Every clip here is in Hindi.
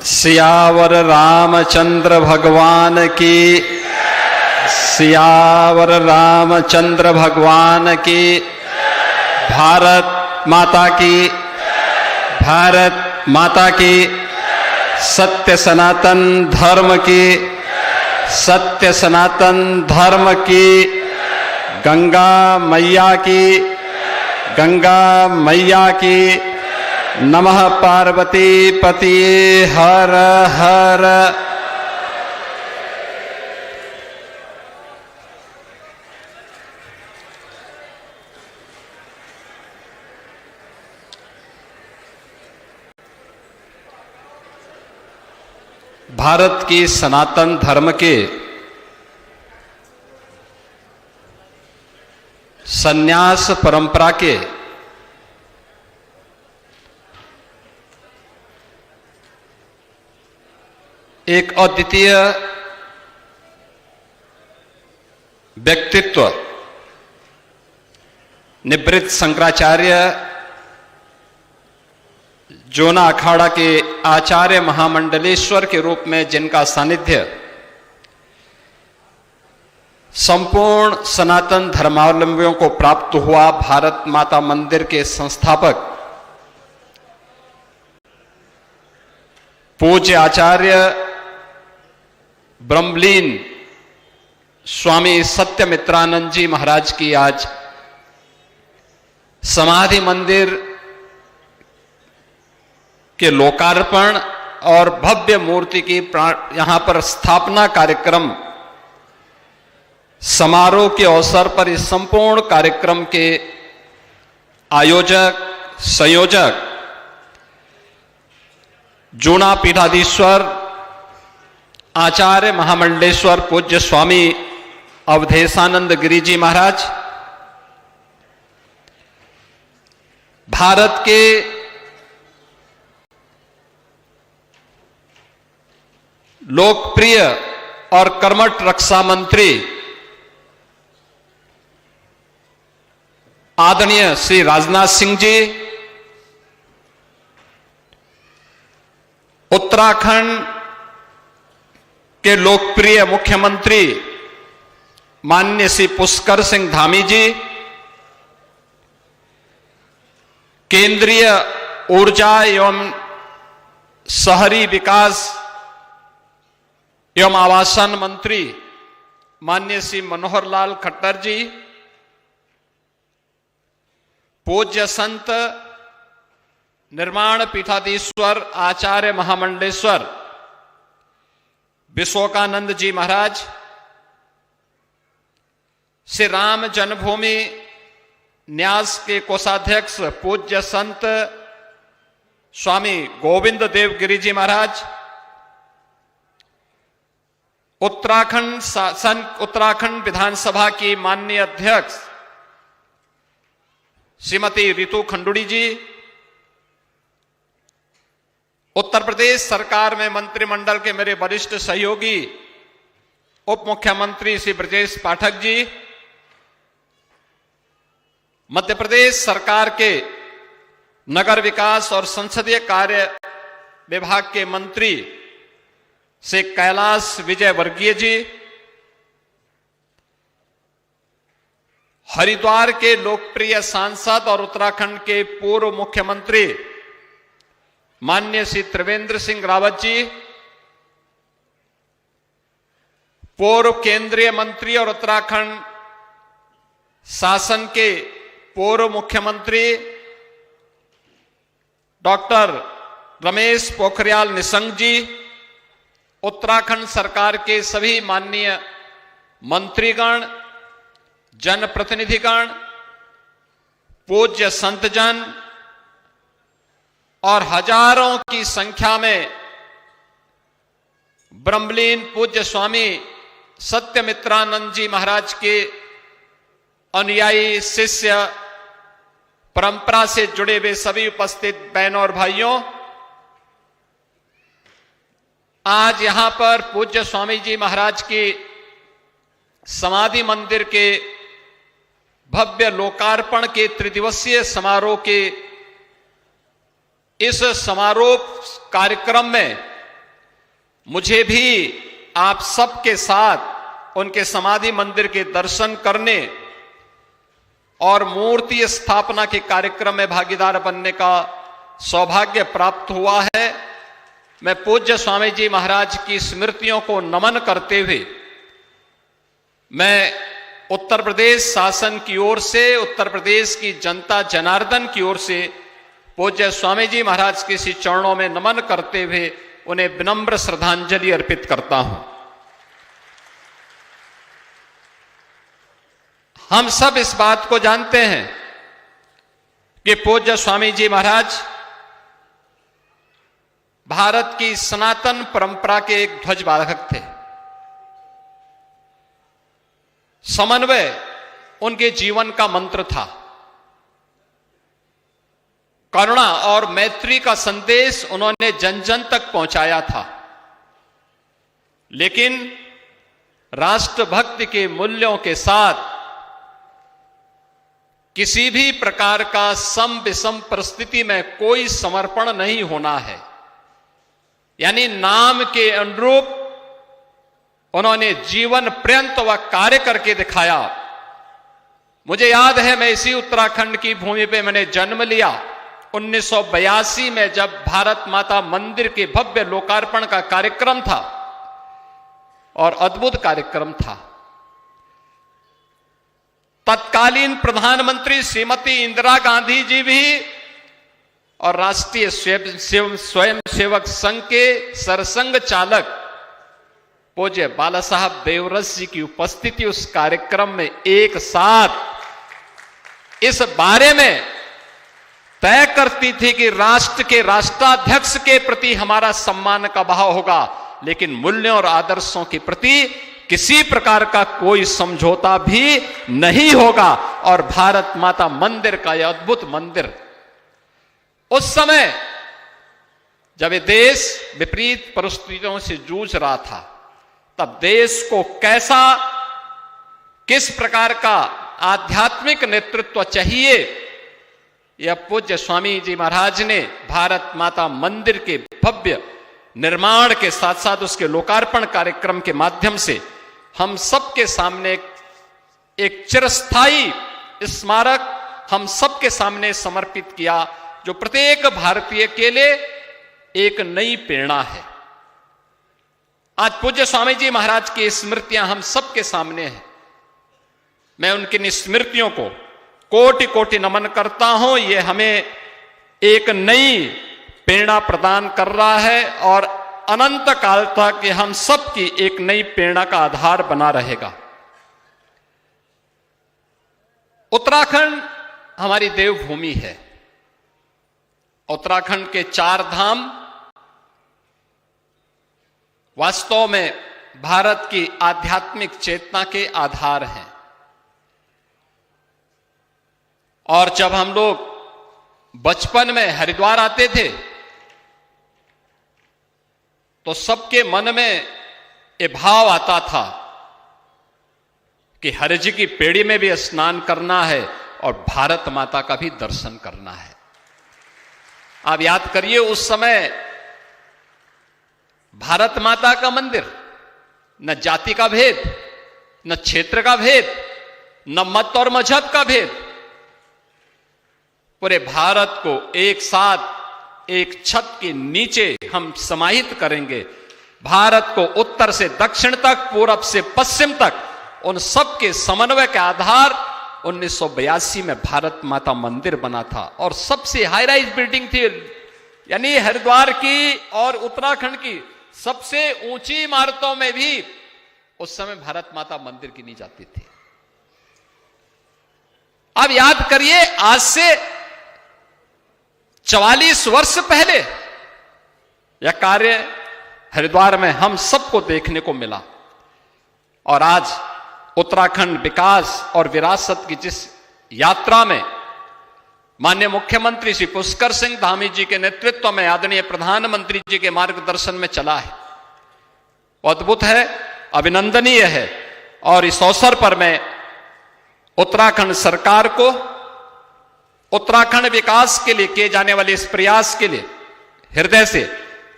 सियावर रामचंद्र भगवान की, सियावर रामचंद्र भगवान की। भारत माता की, भारत माता की। सत्य सनातन धर्म की, सत्य सनातन धर्म की। गंगा मैया की, गंगा मैया की। नमः पार्वती पतिये हर हर। भारत की सनातन धर्म के संन्यास परंपरा के एक अद्वितीय व्यक्तित्व निवृत्त शंकराचार्य जोना अखाड़ा के आचार्य महामंडलेश्वर के रूप में जिनका सानिध्य संपूर्ण सनातन धर्मावलंबियों को प्राप्त हुआ, भारत माता मंदिर के संस्थापक पूज्य आचार्य ब्रह्मलीन स्वामी सत्यमित्रानंद जी महाराज की आज समाधि मंदिर के लोकार्पण और भव्य मूर्ति की यहां पर स्थापना कार्यक्रम समारोह के अवसर पर इस संपूर्ण कार्यक्रम के आयोजक संयोजक जूना पीठाधीश्वर आचार्य महामंडलेश्वर पूज्य स्वामी अवधेशानंद गिरी जी महाराज, भारत के लोकप्रिय और कर्मठ रक्षा मंत्री आदरणीय श्री राजनाथ सिंह जी, उत्तराखंड के लोकप्रिय मुख्यमंत्री माननीय श्री पुष्कर सिंह धामी जी, केंद्रीय ऊर्जा एवं शहरी विकास एवं आवासन मंत्री माननीय श्री मनोहर लाल खट्टर जी, पूज्य संत निर्माण पीठाधीश्वर आचार्य महामंडलेश्वर विश्वकानंद जी महाराज, श्री राम जन्मभूमि न्यास के कोषाध्यक्ष पूज्य संत स्वामी गोविंद देव गिरी जी महाराज, उत्तराखंड विधानसभा की माननीय अध्यक्ष श्रीमती रितु खंडुड़ी जी, उत्तर प्रदेश सरकार में मंत्रिमंडल के मेरे वरिष्ठ सहयोगी उप मुख्यमंत्री श्री ब्रजेश पाठक जी, मध्य प्रदेश सरकार के नगर विकास और संसदीय कार्य विभाग के मंत्री श्री कैलाश विजय वर्गीय जी, हरिद्वार के लोकप्रिय सांसद और उत्तराखंड के पूर्व मुख्यमंत्री माननीय श्री त्रिवेंद्र सिंह रावत जी, पूर्व केंद्रीय मंत्री और उत्तराखंड शासन के पूर्व मुख्यमंत्री डॉक्टर रमेश पोखरियाल निशंक जी, उत्तराखंड सरकार के सभी माननीय मंत्रीगण, जनप्रतिनिधिगण, पूज्य संतजन और हजारों की संख्या में ब्रह्मलीन पूज्य स्वामी सत्यमित्रानंद जी महाराज के अनुयायी शिष्य, परंपरा से जुड़े हुए सभी उपस्थित बहनों और भाइयों, आज यहां पर पूज्य स्वामी जी महाराज की समाधि मंदिर के भव्य लोकार्पण के त्रिदिवसीय समारोह के इस समारोह कार्यक्रम में मुझे भी आप सबके साथ उनके समाधि मंदिर के दर्शन करने और मूर्ति स्थापना के कार्यक्रम में भागीदार बनने का सौभाग्य प्राप्त हुआ है। मैं पूज्य स्वामी जी महाराज की स्मृतियों को नमन करते हुए मैं उत्तर प्रदेश शासन की ओर से, उत्तर प्रदेश की जनता जनार्दन की ओर से पूज्य स्वामी जी महाराज के श्री चरणों में नमन करते हुए उन्हें विनम्र श्रद्धांजलि अर्पित करता हूं। हम सब इस बात को जानते हैं कि पूज्य स्वामी जी महाराज भारत की सनातन परंपरा के एक ध्वजवाहक थे। समन्वय उनके जीवन का मंत्र था। करुणा और मैत्री का संदेश उन्होंने जन जन तक पहुंचाया था। लेकिन राष्ट्रभक्ति के मूल्यों के साथ किसी भी प्रकार का सम विषम परिस्थिति में कोई समर्पण नहीं होना है, यानी नाम के अनुरूप उन्होंने जीवन पर्यंत वह कार्य करके दिखाया। मुझे याद है, मैं इसी उत्तराखंड की भूमि पे मैंने जन्म लिया। 1982 में जब भारत माता मंदिर के भव्य लोकार्पण का कार्यक्रम था और अद्भुत कार्यक्रम था, तत्कालीन प्रधानमंत्री श्रीमती इंदिरा गांधी जी भी और राष्ट्रीय स्वयंसेवक संघ के सरसंघ चालक पूज्य बाला साहब देवरस जी की उपस्थिति उस कार्यक्रम में एक साथ इस बारे में तय करती थी कि राष्ट्र के राष्ट्राध्यक्ष के प्रति हमारा सम्मान का भाव होगा, लेकिन मूल्यों और आदर्शों के प्रति किसी प्रकार का कोई समझौता भी नहीं होगा। और भारत माता मंदिर का यह अद्भुत मंदिर उस समय जब ये देश विपरीत परिस्थितियों से जूझ रहा था, तब देश को किस प्रकार का आध्यात्मिक नेतृत्व चाहिए, यह पूज्य स्वामी जी महाराज ने भारत माता मंदिर के भव्य निर्माण के साथ साथ उसके लोकार्पण कार्यक्रम के माध्यम से हम सबके सामने एक चिरस्थायी स्मारक हम सबके सामने समर्पित किया, जो प्रत्येक भारतीय के लिए एक नई प्रेरणा है। आज पूज्य स्वामी जी महाराज की स्मृतियां हम सबके सामने हैं। मैं उनकी स्मृतियों को कोटि कोटि नमन करता हूं। यह हमें एक नई प्रेरणा प्रदान कर रहा है और अनंत काल तक ये हम सबकी एक नई प्रेरणा का आधार बना रहेगा। उत्तराखंड हमारी देवभूमि है। उत्तराखंड के 4 धाम वास्तव में भारत की आध्यात्मिक चेतना के आधार हैं। और जब हम लोग बचपन में हरिद्वार आते थे तो सबके मन में ये भाव आता था कि हरि जी की पेड़ी में भी स्नान करना है और भारत माता का भी दर्शन करना है। आप याद करिए, उस समय भारत माता का मंदिर, न जाति का भेद, न क्षेत्र का भेद, न मत और मजहब का भेद, पूरे भारत को एक साथ एक छत के नीचे हम समाहित करेंगे। भारत को उत्तर से दक्षिण तक, पूरब से पश्चिम तक, उन सब के समन्वय के आधार 1982 में भारत माता मंदिर बना था। और सबसे हाई राइज बिल्डिंग थी, यानी हरिद्वार की और उत्तराखंड की सबसे ऊंची इमारतों में भी उस समय भारत माता मंदिर गिनी जाती थी। अब याद करिए, आज से 44 वर्ष पहले यह कार्य हरिद्वार में हम सबको देखने को मिला। और आज उत्तराखंड विकास और विरासत की जिस यात्रा में माननीय मुख्यमंत्री श्री पुष्कर सिंह धामी जी के नेतृत्व में आदरणीय प्रधानमंत्री जी के मार्गदर्शन में चला है, वो अद्भुत है, अभिनंदनीय है। और इस अवसर पर मैं उत्तराखंड सरकार को उत्तराखंड विकास के लिए किए जाने वाले इस प्रयास के लिए हृदय से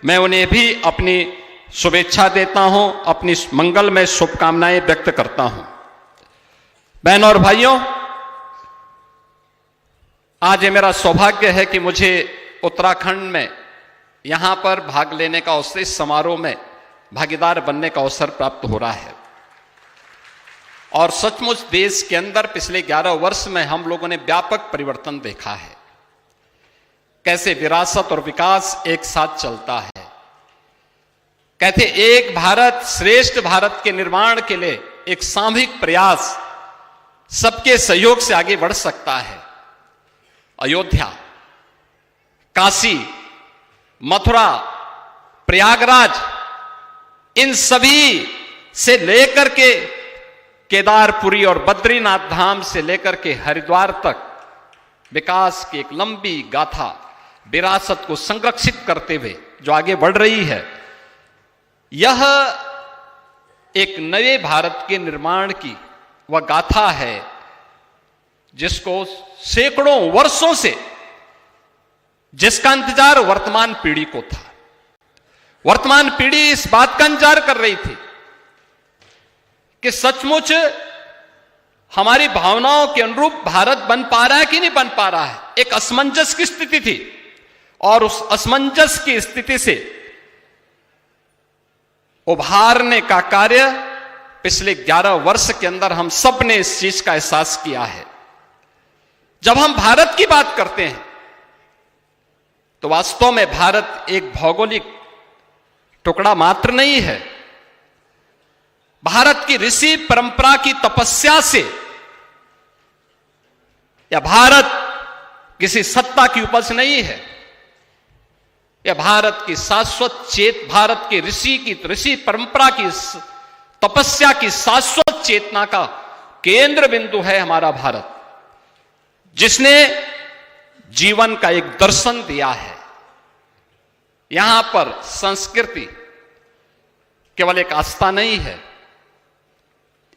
मैं उन्हें भी अपनी शुभेच्छा देता हूं, अपनी मंगलमय शुभकामनाएं व्यक्त करता हूं। बहनों और भाइयों, आज ये मेरा सौभाग्य है कि मुझे उत्तराखंड में यहां पर भाग लेने का अवसर, इस समारोह में भागीदार बनने का अवसर प्राप्त हो रहा है। और सचमुच देश के अंदर पिछले 11 वर्ष में हम लोगों ने व्यापक परिवर्तन देखा है, कैसे विरासत और विकास एक साथ चलता है। कहते एक भारत श्रेष्ठ भारत के निर्माण के लिए एक सामूहिक प्रयास सबके सहयोग से आगे बढ़ सकता है। अयोध्या, काशी, मथुरा, प्रयागराज, इन सभी से लेकर के केदारपुरी और बद्रीनाथ धाम से लेकर के हरिद्वार तक विकास की एक लंबी गाथा, विरासत को संरक्षित करते हुए जो आगे बढ़ रही है, यह एक नए भारत के निर्माण की वह गाथा है जिसको सैकड़ों वर्षों से, जिसका इंतजार वर्तमान पीढ़ी को था। वर्तमान पीढ़ी इस बात का इंतजार कर रही थी कि सचमुच हमारी भावनाओं के अनुरूप भारत बन पा रहा है कि नहीं बन पा रहा है। एक असमंजस की स्थिति थी और उस असमंजस की स्थिति से उभारने का कार्य पिछले 11 वर्ष के अंदर हम सब ने इस चीज का एहसास किया है। जब हम भारत की बात करते हैं तो वास्तव में भारत एक भौगोलिक टुकड़ा मात्र नहीं है। भारत की ऋषि परंपरा की तपस्या से, या भारत किसी सत्ता की उपज नहीं है, यह भारत की शाश्वत भारत के ऋषि परंपरा की तपस्या की शाश्वत चेतना का केंद्र बिंदु है हमारा भारत, जिसने जीवन का एक दर्शन दिया है। यहां पर संस्कृति केवल एक आस्था नहीं है,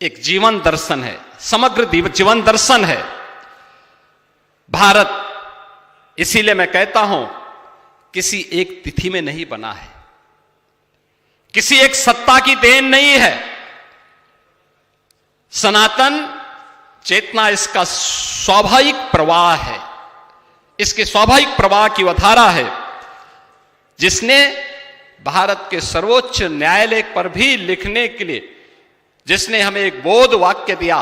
एक जीवन दर्शन है, समग्र जीवन दर्शन है भारत। इसीलिए मैं कहता हूं, किसी एक तिथि में नहीं बना है, किसी एक सत्ता की देन नहीं है। सनातन चेतना इसका स्वाभाविक प्रवाह है, इसके स्वाभाविक प्रवाह की वह धारा है जिसने भारत के सर्वोच्च न्यायालय पर भी लिखने के लिए, जिसने हमें एक बोध वाक्य दिया,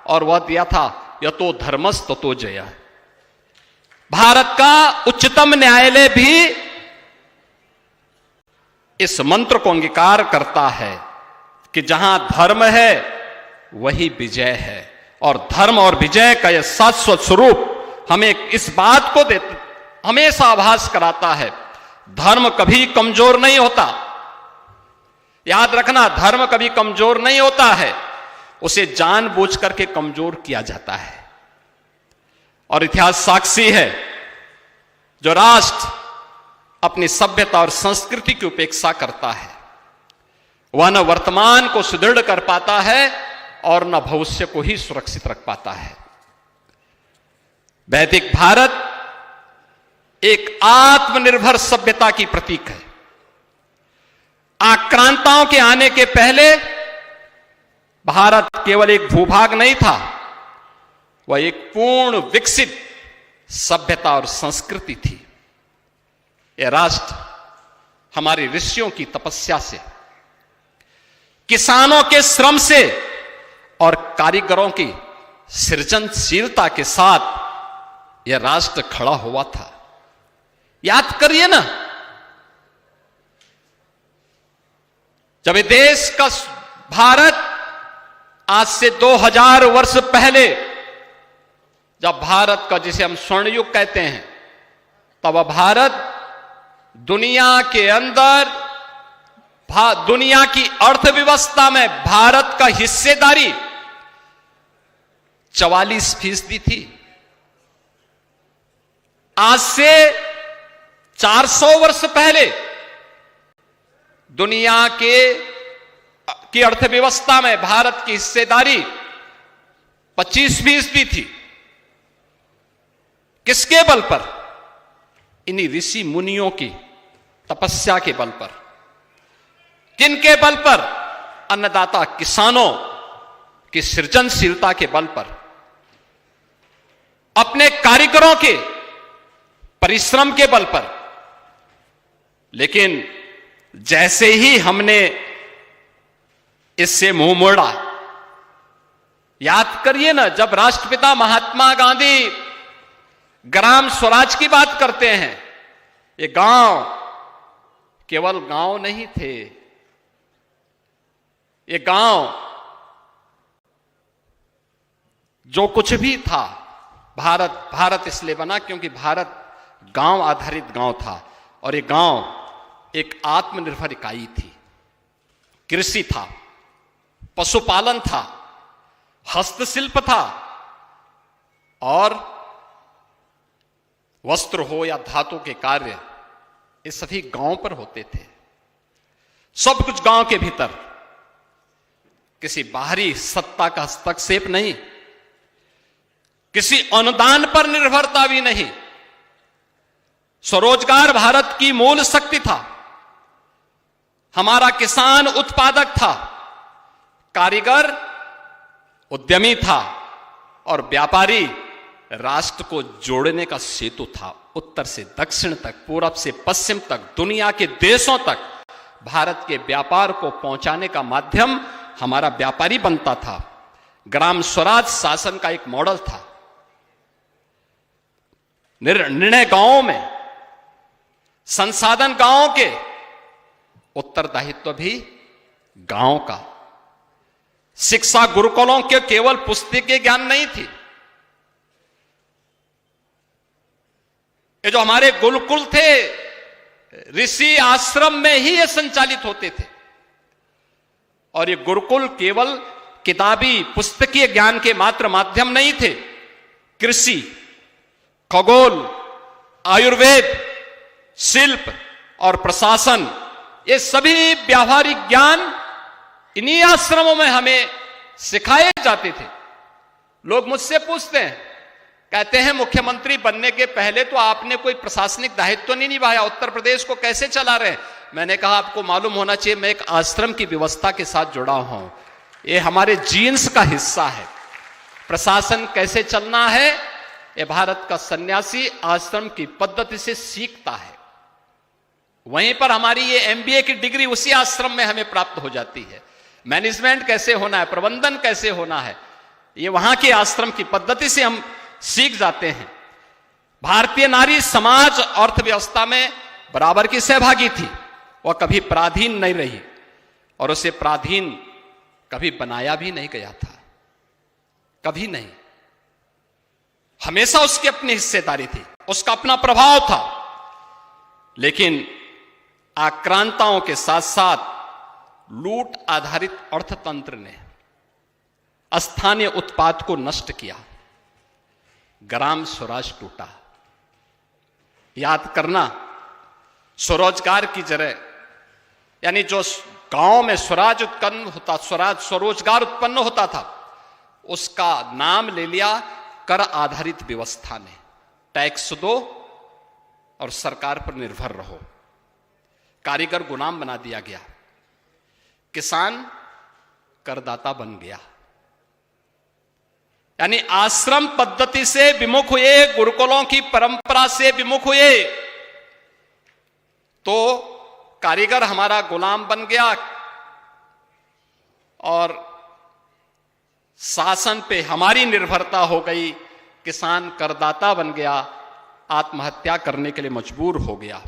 और वह दिया था यतो धर्मस् ततो जयः। भारत का उच्चतम न्यायालय भी इस मंत्र को अंगीकार करता है कि जहां धर्म है वही विजय है, और धर्म और विजय का यह शाश्वत स्वरूप हमें इस बात को हमेशा आभास कराता है, धर्म कभी कमजोर नहीं होता। याद रखना, धर्म कभी कमजोर नहीं होता है, उसे जानबूझ करके कमजोर किया जाता है। और इतिहास साक्षी है, जो राष्ट्र अपनी सभ्यता और संस्कृति की उपेक्षा करता है वह न वर्तमान को सुदृढ़ कर पाता है और न भविष्य को ही सुरक्षित रख पाता है। वैदिक भारत एक आत्मनिर्भर सभ्यता की प्रतीक है। आक्रांताओं के आने के पहले भारत केवल एक भूभाग नहीं था, वह एक पूर्ण विकसित सभ्यता और संस्कृति थी। यह राष्ट्र हमारे ऋषियों की तपस्या से, किसानों के श्रम से और कारीगरों की सृजनशीलता के साथ यह राष्ट्र खड़ा हुआ था। याद करिए ना, जब ये देश का भारत आज से 2000 वर्ष पहले, जब भारत का जिसे हम स्वर्ण युग कहते हैं, तब भारत दुनिया के अंदर, दुनिया की अर्थव्यवस्था में भारत का हिस्सेदारी 44% थी। आज से 400 वर्ष पहले दुनिया की अर्थव्यवस्था में भारत की हिस्सेदारी 25% थी। किसके बल पर? इन्हीं ऋषि मुनियों की तपस्या के बल पर। किनके बल पर? अन्नदाता किसानों की सृजनशीलता के बल पर, अपने कारीगरों के परिश्रम के बल पर। लेकिन जैसे ही हमने इससे मुंह मोड़ा, याद करिए ना, जब राष्ट्रपिता महात्मा गांधी ग्राम स्वराज की बात करते हैं, ये गांव केवल गांव नहीं थे, ये गांव जो कुछ भी था, भारत इसलिए बना क्योंकि भारत गांव आधारित गांव था, और ये गांव एक आत्मनिर्भर इकाई थी। कृषि था, पशुपालन था, हस्तशिल्प था, और वस्त्र हो या धातु के कार्य, ये सभी गांव पर होते थे। सब कुछ गांव के भीतर, किसी बाहरी सत्ता का हस्तक्षेप नहीं, किसी अनुदान पर निर्भरता भी नहीं। स्वरोजगार भारत की मूल शक्ति था। हमारा किसान उत्पादक था, कारीगर उद्यमी था, और व्यापारी राष्ट्र को जोड़ने का सेतु था। उत्तर से दक्षिण तक, पूरब से पश्चिम तक, दुनिया के देशों तक भारत के व्यापार को पहुंचाने का माध्यम हमारा व्यापारी बनता था। ग्राम स्वराज शासन का एक मॉडल था। निर्णय गांवों में, संसाधन गांवों के, उत्तरदायित्व भी गांव का। शिक्षा गुरुकुलों के केवल पुस्तकीय ज्ञान नहीं थी। ये जो हमारे गुरुकुल थे, ऋषि आश्रम में ही ये संचालित होते थे, और ये गुरुकुल केवल किताबी पुस्तकीय ज्ञान के मात्र माध्यम नहीं थे। कृषि, खगोल, आयुर्वेद, शिल्प और प्रशासन, ये सभी व्यावहारिक ज्ञान इन्हीं आश्रमों में हमें सिखाए जाते थे। लोग मुझसे पूछते हैं, कहते हैं मुख्यमंत्री बनने के पहले तो आपने कोई प्रशासनिक दायित्व तो नहीं निभाया, उत्तर प्रदेश को कैसे चला रहे हैं? मैंने कहा आपको मालूम होना चाहिए, मैं एक आश्रम की व्यवस्था के साथ जुड़ा हूं। ये हमारे जीन्स का हिस्सा है। प्रशासन कैसे चलना है, ये भारत का सन्यासी आश्रम की पद्धति से सीखता है। वहीं पर हमारी ये एमबीए की डिग्री उसी आश्रम में हमें प्राप्त हो जाती है। मैनेजमेंट कैसे होना है, प्रबंधन कैसे होना है, ये वहां के आश्रम की पद्धति से हम सीख जाते हैं। भारतीय नारी समाज अर्थव्यवस्था में बराबर की सहभागी थी। वह कभी पराधीन नहीं रही, और उसे पराधीन कभी बनाया भी नहीं गया था, कभी नहीं। हमेशा उसकी अपनी हिस्सेदारी थी, उसका अपना प्रभाव था। लेकिन आक्रांताओं के साथ साथ लूट आधारित अर्थतंत्र ने स्थानीय उत्पाद को नष्ट किया। ग्राम स्वराज टूटा। याद करना, स्वरोजगार की जगह, यानी जो गांव में स्वराज उत्पन्न होता, स्वरोजगार उत्पन्न होता था, उसका नाम ले लिया कर आधारित व्यवस्था ने। टैक्स दो और सरकार पर निर्भर रहो। कारीगर गुलाम बना दिया गया, किसान करदाता बन गया। यानी आश्रम पद्धति से विमुख हुए, गुरुकुलों की परंपरा से विमुख हुए, तो कारीगर हमारा गुलाम बन गया, और शासन पे हमारी निर्भरता हो गई। किसान करदाता बन गया, आत्महत्या करने के लिए मजबूर हो गया।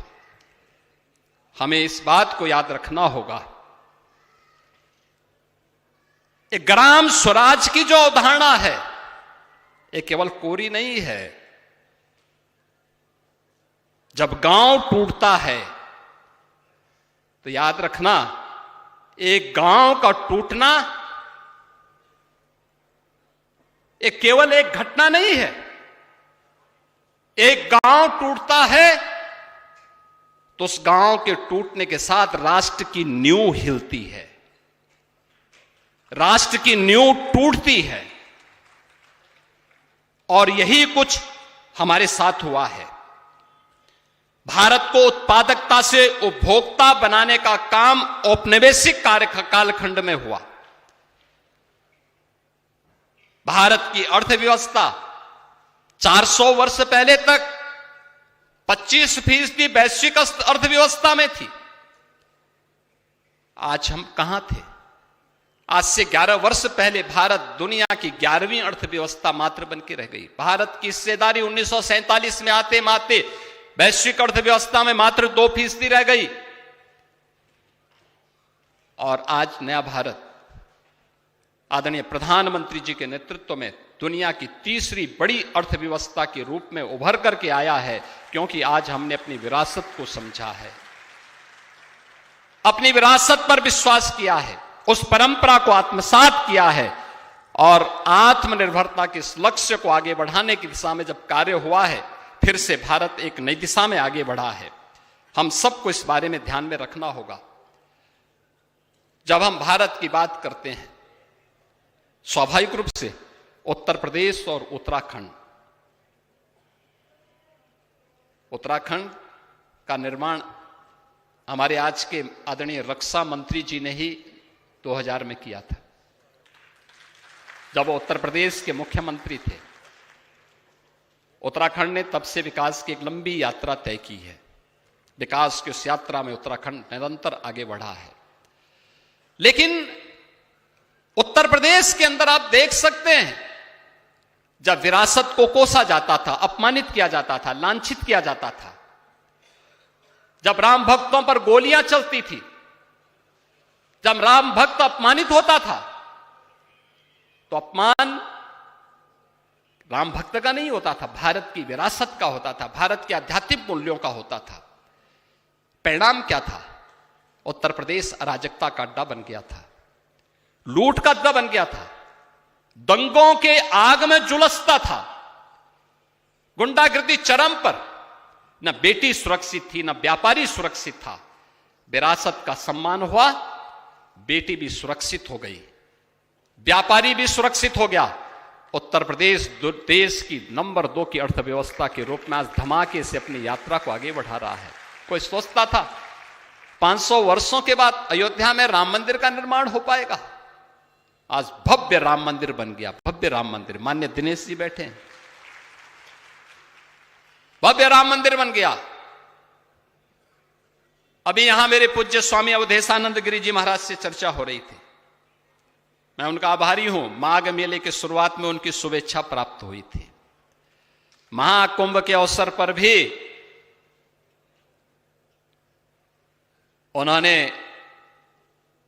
हमें इस बात को याद रखना होगा, ये ग्राम स्वराज की जो अवधारणा है, ये केवल कोरी नहीं है। जब गांव टूटता है तो याद रखना, एक गांव का टूटना ये केवल एक घटना नहीं है। एक गांव टूटता है तो उस गांव के टूटने के साथ राष्ट्र की नींव हिलती है, राष्ट्र की नींव टूटती है। और यही कुछ हमारे साथ हुआ है। भारत को उत्पादकता से उपभोक्ता बनाने का काम औपनिवेशिक कालखंड में हुआ। भारत की अर्थव्यवस्था 400 वर्ष पहले तक 25% वैश्विक अर्थव्यवस्था में थी। आज हम कहां थे? आज से 11 वर्ष पहले भारत दुनिया की 11वीं अर्थव्यवस्था मात्र बन के रह गई। भारत की हिस्सेदारी 1947 में आते माते वैश्विक अर्थव्यवस्था में मात्र 2% रह गई। और आज नया भारत आदरणीय प्रधानमंत्री जी के नेतृत्व में दुनिया की तीसरी बड़ी अर्थव्यवस्था के रूप में उभर करके आया है, क्योंकि आज हमने अपनी विरासत को समझा है, अपनी विरासत पर विश्वास किया है, उस परंपरा को आत्मसात किया है और आत्मनिर्भरता के इस लक्ष्य को आगे बढ़ाने की दिशा में जब कार्य हुआ है, फिर से भारत एक नई दिशा में आगे बढ़ा है। हम सबको इस बारे में ध्यान में रखना होगा। जब हम भारत की बात करते हैं, स्वाभाविक रूप से उत्तर प्रदेश और उत्तराखंड का निर्माण हमारे आज के आदरणीय रक्षा मंत्री जी ने ही 2000 में किया था, जब वो उत्तर प्रदेश के मुख्यमंत्री थे। उत्तराखंड ने तब से विकास की एक लंबी यात्रा तय की है। विकास की उस यात्रा में उत्तराखंड निरंतर आगे बढ़ा है। लेकिन उत्तर प्रदेश के अंदर आप देख सकते हैं, जब विरासत को कोसा जाता था, अपमानित किया जाता था, लांछित किया जाता था, जब राम भक्तों पर गोलियां चलती थी, जब राम भक्त अपमानित होता था, तो अपमान राम भक्त का नहीं होता था, भारत की विरासत का होता था, भारत के आध्यात्मिक मूल्यों का होता था। परिणाम क्या था? उत्तर प्रदेश अराजकता का अड्डा बन गया था, लूट का अड्डा बन गया था, दंगों के आग में झुलसता था, गुंडागर्दी चरम पर। न बेटी सुरक्षित थी, न व्यापारी सुरक्षित था। विरासत का सम्मान हुआ, बेटी भी सुरक्षित हो गई, व्यापारी भी सुरक्षित हो गया। उत्तर प्रदेश देश की नंबर 2 की अर्थव्यवस्था के रूप में आज धमाके से अपनी यात्रा को आगे बढ़ा रहा है। कोई सोचता था 500 वर्षों के बाद अयोध्या में राम मंदिर का निर्माण हो पाएगा? आज भव्य राम मंदिर बन गया, भव्य राम मंदिर। माननीय दिनेश जी बैठे हैं, भव्य राम मंदिर बन गया। अभी यहां मेरे पूज्य स्वामी अवधेशानंद गिरी जी महाराज से चर्चा हो रही थी। मैं उनका आभारी हूं। माघ मेले की शुरुआत में उनकी शुभेच्छा प्राप्त हुई थी। महाकुंभ के अवसर पर भी उन्होंने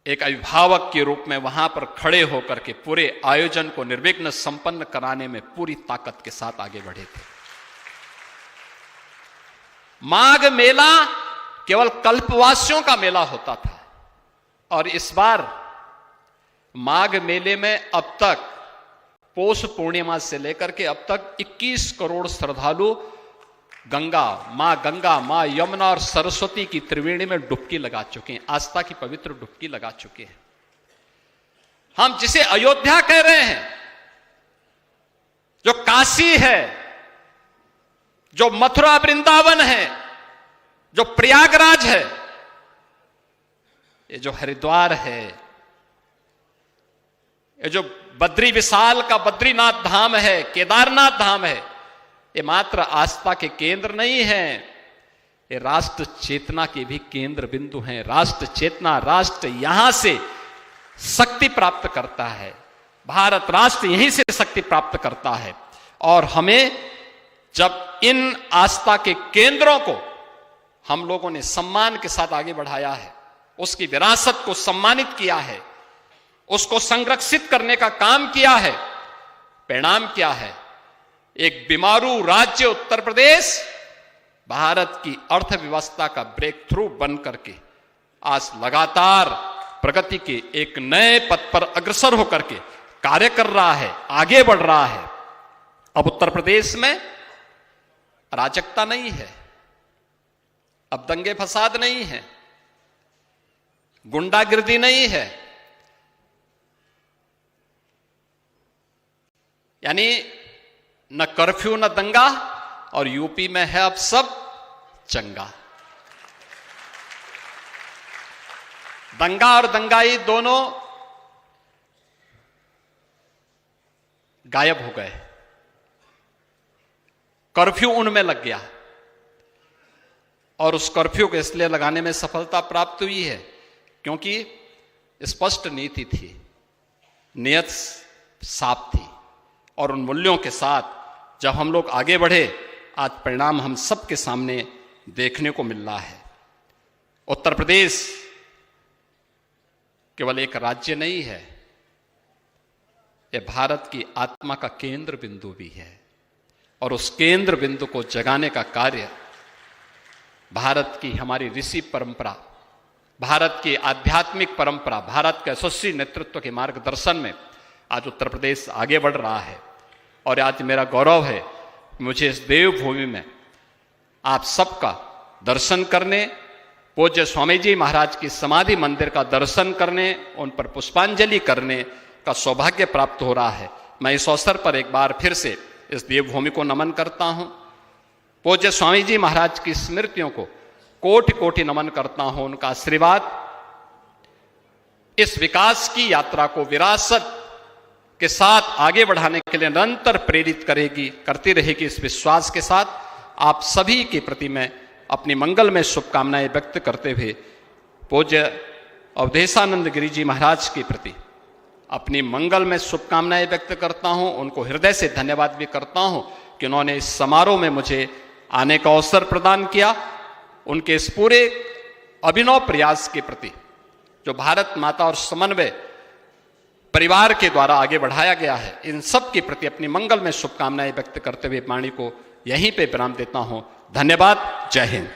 एक अभिभावक के रूप में वहां पर खड़े होकर के पूरे आयोजन को निर्विघ्न संपन्न कराने में पूरी ताकत के साथ आगे बढ़े थे। माघ मेला केवल कल्पवासियों का मेला होता था, और इस बार माघ मेले में अब तक पौष पूर्णिमा से लेकर के अब तक 21 करोड़ श्रद्धालु गंगा, मां यमुना और सरस्वती की त्रिवेणी में डुबकी लगा चुके हैं, आस्था की पवित्र डुबकी लगा चुके हैं। हम जिसे अयोध्या कह रहे हैं, जो काशी है, जो मथुरा वृंदावन है, जो प्रयागराज है, ये जो हरिद्वार है, ये जो बद्री विशाल का बद्रीनाथ धाम है, केदारनाथ धाम है, ये मात्र आस्था के केंद्र नहीं है, ये राष्ट्र चेतना के भी केंद्र बिंदु हैं। राष्ट्र चेतना, राष्ट्र यहां से शक्ति प्राप्त करता है, भारत राष्ट्र यहीं से शक्ति प्राप्त करता है। और हमें जब इन आस्था के केंद्रों को हम लोगों ने सम्मान के साथ आगे बढ़ाया है, उसकी विरासत को सम्मानित किया है, उसको संरक्षित करने का काम किया है, परिणाम क्या है? एक बीमारू राज्य उत्तर प्रदेश भारत की अर्थव्यवस्था का ब्रेक थ्रू बन करके आज लगातार प्रगति के एक नए पथ पर अग्रसर होकर के कार्य कर रहा है, आगे बढ़ रहा है। अब उत्तर प्रदेश में अराजकता नहीं है, अब दंगे फसाद नहीं है, गुंडागिर्दी नहीं है, यानी न कर्फ्यू न दंगा, और यूपी में है अब सब चंगा। दंगा और दंगाई दोनों गायब हो गए, कर्फ्यू उनमें लग गया, और उस कर्फ्यू को इसलिए लगाने में सफलता प्राप्त हुई है क्योंकि स्पष्ट नीति थी, नियत साफ थी, और उन मूल्यों के साथ जब हम लोग आगे बढ़े, आज परिणाम हम सबके सामने देखने को मिल रहा है। उत्तर प्रदेश केवल एक राज्य नहीं है, यह भारत की आत्मा का केंद्र बिंदु भी है, और उस केंद्र बिंदु को जगाने का कार्य भारत की हमारी ऋषि परंपरा, भारत की आध्यात्मिक परंपरा, भारत के यशस्वी नेतृत्व के मार्गदर्शन में आज उत्तर प्रदेश आगे बढ़ रहा है। और आज मेरा गौरव है मुझे इस देवभूमि में आप सबका दर्शन करने, पूज्य स्वामी जी महाराज की समाधि मंदिर का दर्शन करने, उन पर पुष्पांजलि करने का सौभाग्य प्राप्त हो रहा है। मैं इस अवसर पर एक बार फिर से इस देवभूमि को नमन करता हूं, पूज्य स्वामी जी महाराज की स्मृतियों को कोटि कोटि नमन करता हूं। उनका आशीर्वाद इस विकास की यात्रा को विरासत के साथ आगे बढ़ाने के लिए निरंतर प्रेरित करती रहेगी। इस विश्वास के साथ आप सभी के प्रति मैं अपनी मंगलमय शुभकामनाएं व्यक्त करते हुए पूज्य अवधेशानंद गिरी जी महाराज के प्रति अपनी मंगलमय शुभकामनाएं व्यक्त करता हूं। उनको हृदय से धन्यवाद भी करता हूं कि उन्होंने इस समारोह में मुझे आने का अवसर प्रदान किया। उनके इस पूरे अभिनव प्रयास के प्रति जो भारत माता और समन्वय परिवार के द्वारा आगे बढ़ाया गया है, इन सब के प्रति अपनी मंगलमय शुभकामनाएं व्यक्त करते हुए वाणी को यहीं पे विराम देता हूं। धन्यवाद। जय हिंद।